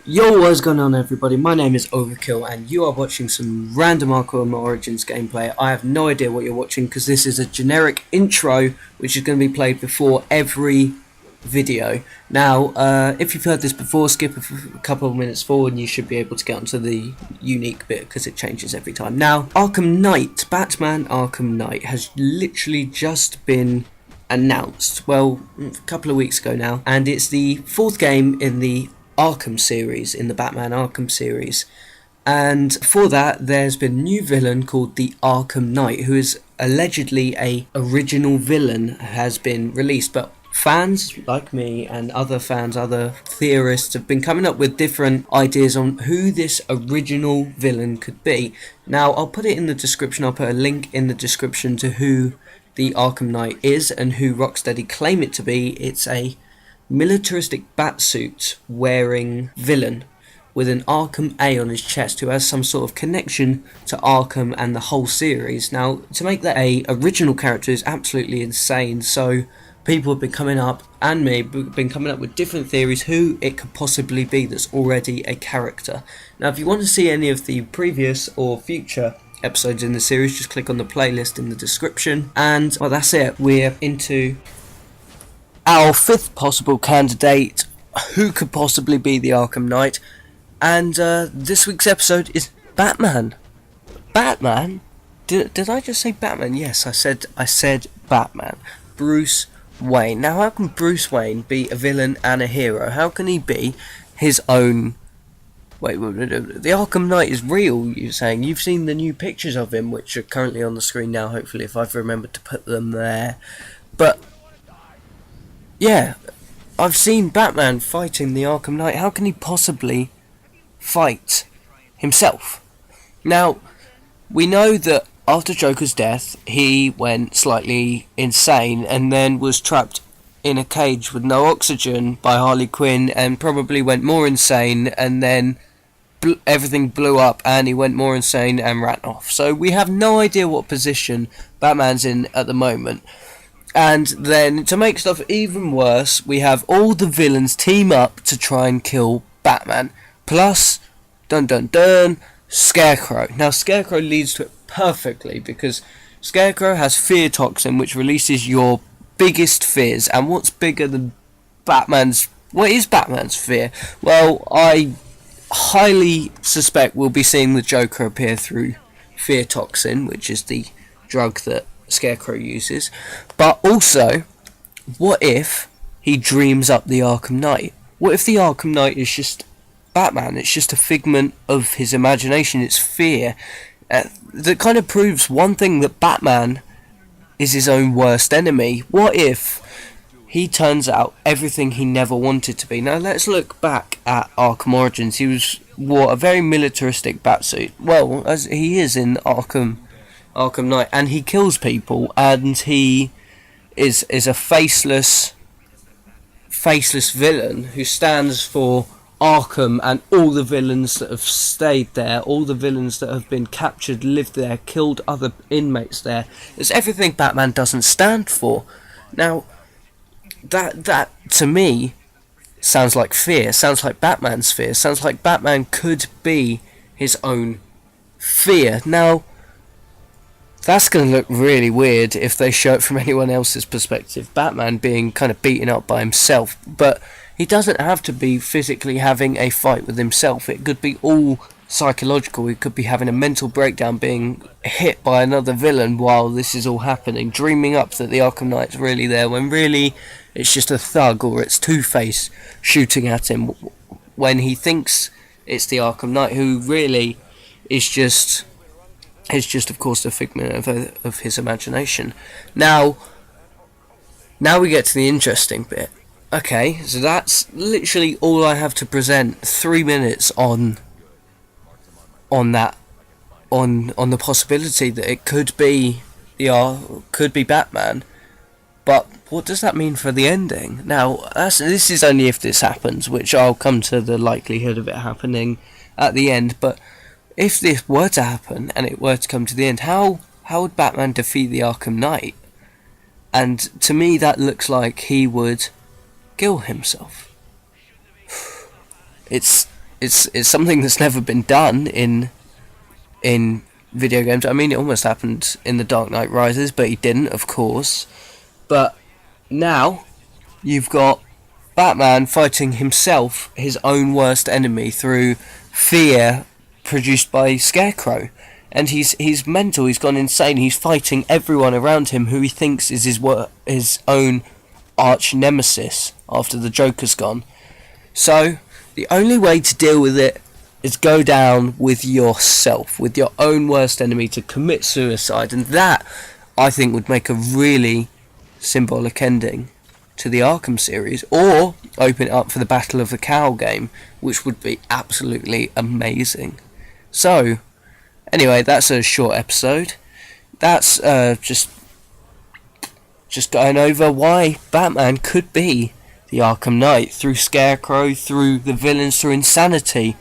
Yo, what's going on everybody? My name is Overkill and you are watching some random Arkham Origins gameplay. I have no idea what you're watching because this is a generic intro which is going to be played before every video. Now, if you've heard this before, skip a couple of minutes forward and you should be able to get onto the unique bit because it changes every time. Now, Arkham Knight, Batman Arkham Knight has literally just been announced, well, a couple of weeks ago now, and it's the fourth game in the Arkham series, in the Batman Arkham series. And for that there's been a new villain called the Arkham Knight, who is allegedly a original villain, has been released, but fans like me and other fans, other theorists have been coming up with different ideas on who this original villain could be. Now I'll put it in the description, I'll put a link in the description to who the Arkham Knight is and who Rocksteady claim it to be. It's a militaristic batsuit wearing villain with an Arkham A on his chest who has some sort of connection to Arkham and the whole series. Now, to make that a original character is absolutely insane, so people have been coming up, and me, been coming up with different theories who it could possibly be that's already a character. Now, if you want to see any of the previous or future episodes in the series, just click on the playlist in the description. And, well, that's it. We're into our fifth possible candidate, who could possibly be the Arkham Knight, and this week's episode is Batman. Batman? Did I just say Batman? Yes, I said Batman. Bruce Wayne. Now, how can Bruce Wayne be a villain and a hero? How can he be his own? Wait, the Arkham Knight is real, you're saying? You've seen the new pictures of him, which are currently on the screen now, hopefully, if I've remembered to put them there. But yeah, I've seen Batman fighting the Arkham Knight. How can he possibly fight himself? Now, we know that after Joker's death, he went slightly insane and then was trapped in a cage with no oxygen by Harley Quinn and probably went more insane, and then everything blew up and he went more insane and ran off. So we have no idea what position Batman's in at the moment. And then, to make stuff even worse, we have all the villains team up to try and kill Batman. Plus, dun dun dun, Scarecrow. Now, Scarecrow leads to it perfectly, because Scarecrow has fear toxin, which releases your biggest fears. And what's bigger than Batman's... what is Batman's fear? Well, I highly suspect we'll be seeing the Joker appear through fear toxin, which is the drug that Scarecrow uses. But also, what if he dreams up the Arkham Knight? What if the Arkham Knight is just Batman? It's just a figment of his imagination. It's fear. That kind of proves one thing, that Batman is his own worst enemy. What if he turns out everything he never wanted to be? Now let's look back at Arkham Origins. He wore a very militaristic batsuit. Well, as he is in Arkham Knight, and he kills people, and he is a faceless villain who stands for Arkham and all the villains that have stayed there, all the villains that have been captured, lived there, killed other inmates there. It's everything Batman doesn't stand for. Now, that to me sounds like fear, sounds like Batman's fear, sounds like Batman could be his own fear. Now, that's going to look really weird if they show it from anyone else's perspective. Batman being kind of beaten up by himself. But he doesn't have to be physically having a fight with himself. It could be all psychological. He could be having a mental breakdown, being hit by another villain while this is all happening, dreaming up that the Arkham Knight's really there, when really it's just a thug, or it's Two-Face shooting at him, when he thinks it's the Arkham Knight, who really is just of course a figment of his imagination. Now we get to the interesting bit. Okay, so that's literally all I have to present. 3 minutes on that, on the possibility that it could be Batman. But what does that mean for the ending? Now, this is only if this happens, which I'll come to the likelihood of it happening at the end. But if this were to happen, and it were to come to the end, how would Batman defeat the Arkham Knight? And to me that looks like he would kill himself. It's it's something that's never been done in video games. I mean, it almost happened in The Dark Knight Rises, but he didn't, of course. But now you've got Batman fighting himself, his own worst enemy, through fear produced by Scarecrow. And he's mental, he's gone insane, he's fighting everyone around him who he thinks is his own arch nemesis after the Joker's gone. So, the only way to deal with it is go down with yourself, with your own worst enemy, to commit suicide. And that, I think, would make a really symbolic ending to the Arkham series, or open it up for the Battle of the Cowl game, which would be absolutely amazing. So, anyway, that's a short episode. That's just going over why Batman could be the Arkham Knight, through Scarecrow, through the villains, through insanity,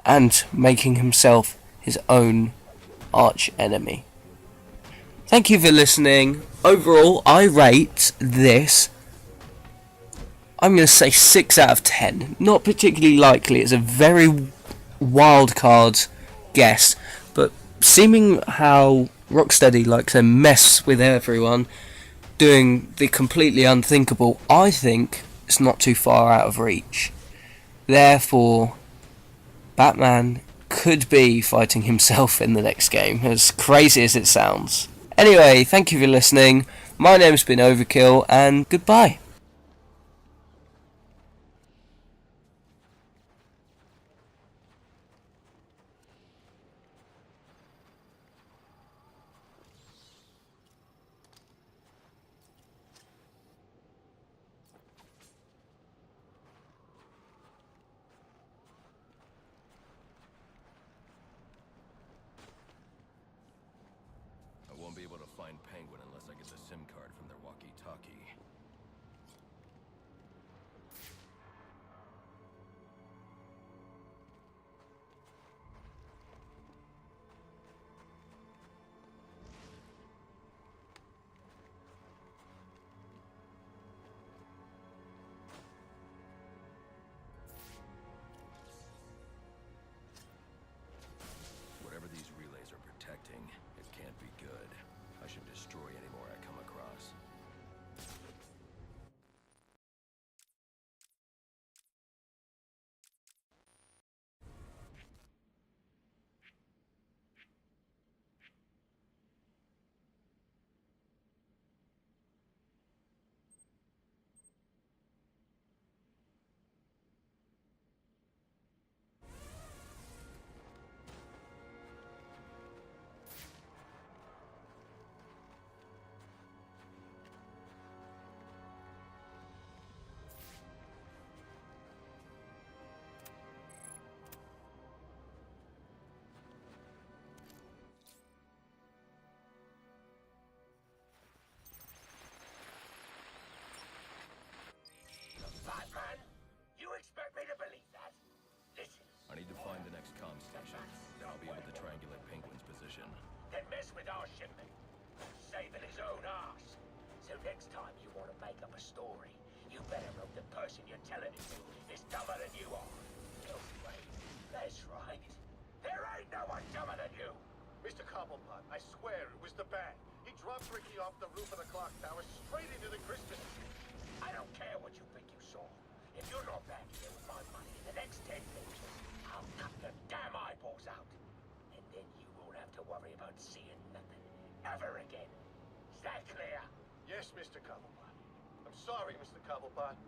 and making himself his own arch enemy. Thank you for listening. Overall, I rate this, I'm going to say 6 out of 10. Not particularly likely, it's a very wild card guess, but seeming how Rocksteady likes to mess with everyone, doing the completely unthinkable, I think it's not too far out of reach. Therefore, Batman could be fighting himself in the next game, as crazy as it sounds. Anyway, thank you for listening. My name's been Overkill, and goodbye. I won't be able to find Penguin unless I get the SIM card from their walkie-talkie. Whatever these relays are protecting, it can't be good. I should destroy any more I come across. Batman? You expect me to believe that? Listen, I need to find the next comm station. Then I'll be able to triangulate Penguin's position. then mess with our shipment. Saving his own ass. So next time you want to make up a story, you better hope the person you're telling it to is dumber than you are. No way. That's right. There ain't no one dumber than you. Mr. Cobblepot, I swear it was the bat. He dropped Ricky off the roof of the clock tower straight into the Christmas tree. I don't care what you think you saw. If you're not back here with my money in the next 10 minutes, I'll cut your damn eyeballs out. And then you won't have to worry about seeing nothing ever again. Is that clear? Yes, Mr. Cobblepot. I'm sorry, Mr. Cobblepot.